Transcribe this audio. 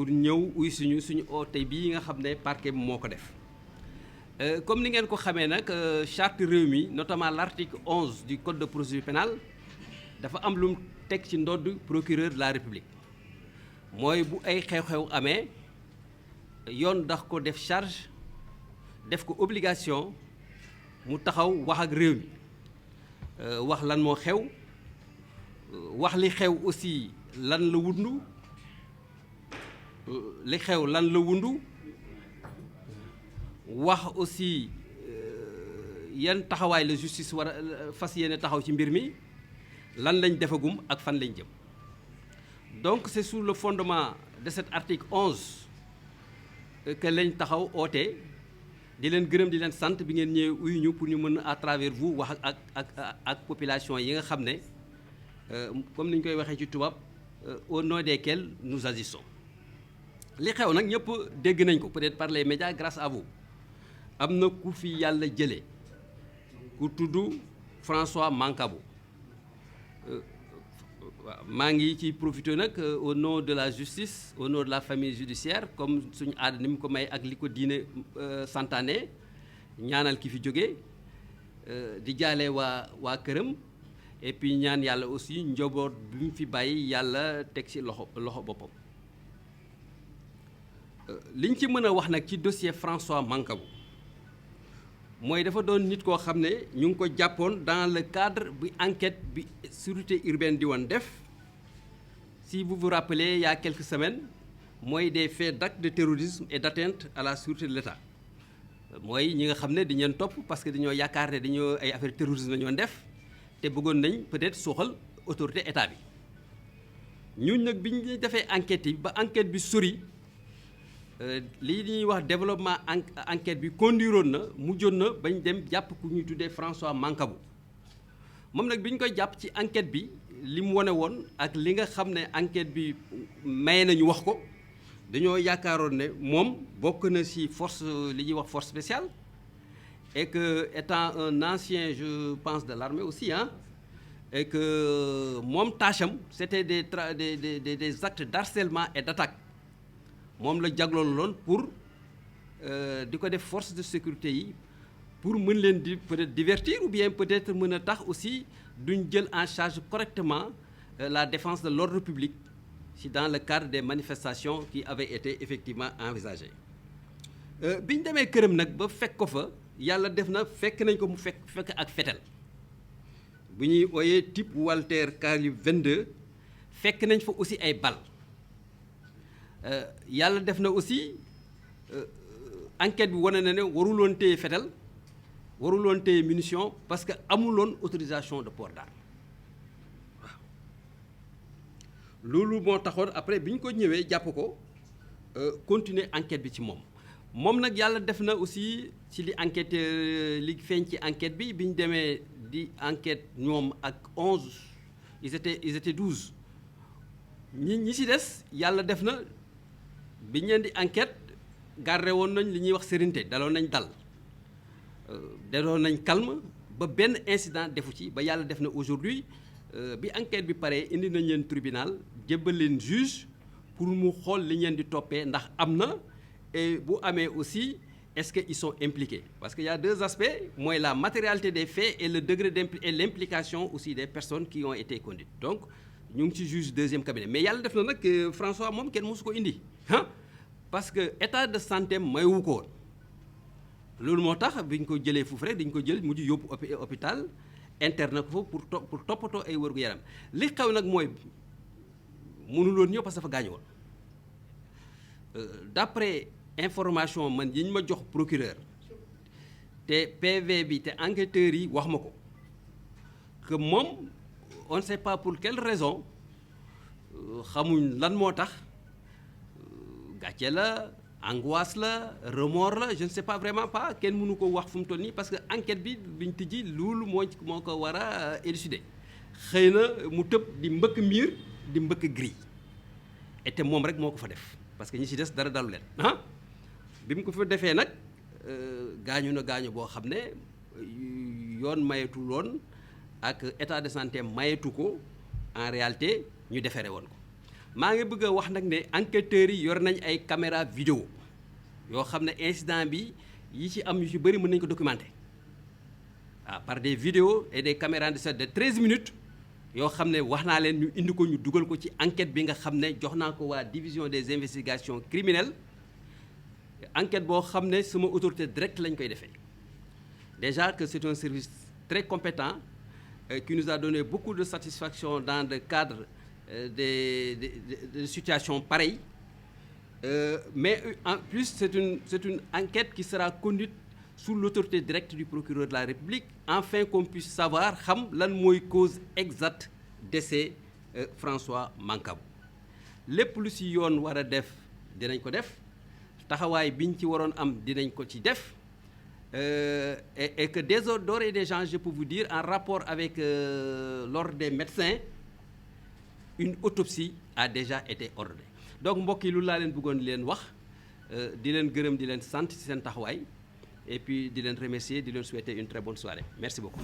pour ñëw uy suñu oote bii nga xam ne parquet bi moo ko def comme ni ngeen ko xamee nag charte réew mi notamment l'article 11 du code de procédure pénale dafa am lu mu teg ci ndodd procureur de la république mooy bu ay xew-xew amee yoon dax ko def charge def ko obligation mu taxaw wax ak réew mi wax lan moo xew wax li xew aussi lan la wundu li xew lan la wundu wax aussi yan taxawaay la justice war a fas yéene taxaw ci mbir mi lan lañ defagum ak fan lañ jëm donc c'est sur le fondement de cet article 11 que lañ taxaw oote di leen gërëm di leen sant bi ngeen ñëwee uyu ñu pour ñu mën à travers vous wax ak population yi nga xam ne comme ni ñu koy waxee ci tubaab au nom desquels nous agissons li xew nag ñëpp dégg nañ ko peut-être par les médias grâce à vous am na ku fi yàlla jëlee ku tudd François Mancabou waaw maa ngi ci profité nag au nom de la justice au nom de la famille judiciaire comme suñu aada ni mu ko may ak li ko diine santaane ñaanal ki fi jóge di jaale waa këram et puis ñaan yàlla aussi njaboot bi mu fi bàyyi yàlla teg ci loxo boppam liñ ci mën a wax nag ci dossier François Mancabou mooy dafa doon nit koo xam ne ñu ngi ko jàppoon dans le cadre bi enquête bi sûreté urbaine di woon def si vous vous rappelez il y a quelques semaines mooy des faits d'actes de terrorisme et d'atteinte à la sûreté de l'État mooy ñi nga xam ne dañu leen topp parce que dañoo yaakaar ne dañoo ay affaire terrorisme la ñu doon def te bëggoon nañ peut-être suuxal autorité état bi ñun nag bi ñu defee enquête yi ba enquête bi sori lii ñuy wax développement enquête bi conduiroon na mujjoon na bañ dem jàpp ku ñuy tuddee François Mancabou moom nag bi ñu koy jàpp ci enquête bi li mu wane woon ak li nga xam ne enquête bi maye nañu wax ko dañoo yaakaaroon ne moom bokk na ci force li ñuy wax force spéciale et que étant un ancien je pense de l'armée aussi et que moom tâche am c'était des actes d'harcèlement et d'attaque moom la jagloon loon pour di ko def force de sécurité yi pour mën leen di peut-être divertir ou bien peut-être mën a tax aussi duñ jël en charge correctement la défense de l'ordre public si dans le cadre des manifestations qui avaient été effectivement envisagées bi ñu demee këram nag ba fekk ko fa yàlla def na fekk nañ ko mu fekk ak fetel bu ñuy ooyee type Walter calibre 22 fekk nañ fa aussi ay balles yàlla def na aussi enquête bi wane na ne waruloon téye fetal waruloon téye munition parce que amuloon autorisation de port d'arme waaw loolu moo taxoon après bi ñu ko ñëwee jàpp ko continuer enquête bi ci moom nag yàlla def na aussi ci li enquête li feeñ ci enquête bi bi ñu demee di enquête ñoom ak 11 ils étaient 12 ñi ci des yàlla def na bi ñu leen di enquête gardé woon nañ li ñuy wax sérénité daloon nañ daloon nañ calme ba benn incident defu ci ba yàlla def na aujourd'hui bi enquête bi paree indi nañ leen tribunal jébbal leen juge pour mu xool li ñu leen di toppee ndax am na et bu amee aussi est-ce que ils sont impliqués parce que y a deux aspects mooy la matérialité des faits et le degré et l'implication aussi des personnes qui ont été conduites donc ñu ngi ci juge deuxième cabinet mais yàlla def na nag François moom kenn mosu ko indi parce que état de santé mayu ko woon loolu moo tax bi ñu ko jëlee foofu rek dañu ko jël mujj yóbbu hôpital interne ko foofu pour toppatoo ay wërgu yaram li xew nag mooy mënuloon ñëw parce que dafa gaañu woon d'après information man yi ñu ma jox procureur te PV bi te enquêteurs yi wax ma ko que moom on ne sait pas pour quelle raison xamuñ lan moo tax gàcce la angoisse la remords la je ne sais pas vraiment pas kenn mënu ko wax fu mu toll nii parce que enquête bi biñ tijji loolu moo ko war a élucider xëy na mu tëb di mbëkk miir di mbëkk grille et te moom rek moo ko fa def parce que ñi ci des dara dalu leen bi mu ko fa defee nag gaañu na gaañu boo xam ne yoon mayetu loon ak état de santé mayetu ko en réalité ñu defere woon ko maa ngi bëgg a wax nag ne enquêteurs yi yor nañ ay caméra vidéo yoo xam ne incident bi yi ci am yu ci bëri mën nañ ko documenter par des vidéos et des caméras de 13 minutes yoo xam ne wax naa leen ñu indi ko ñu dugal ko ci enquête bi nga xam ne jox naa ko waa division des investigations criminelles enquête boo xam ne sama autorité directe lañ koy defee déjà que c'est un service très compétent qui nous a donné beaucoup de satisfaction dans le cadre de situations pareilles mais en plus c'est une enquête qui sera conduite sous l'autorité directe du procureur de la République afin qu'on puisse savoir xam lan mooy cause exacte décès François Mancabou lépp lu ci yoon war a def dinañ ko def taxawaay biñ ci waroon am dinañ ko ci def et que d'ores et déjà je peux vous dire en rapport avec l'ordre des médecins une autopsie a déjà été ordonnée donc mbokk yi lu laa leen bëggoon leen wax di leen gërëm di leen sant ci seen taxawaay et puis di leen remercier di leen souhaiter une très bonne soirée merci beaucoup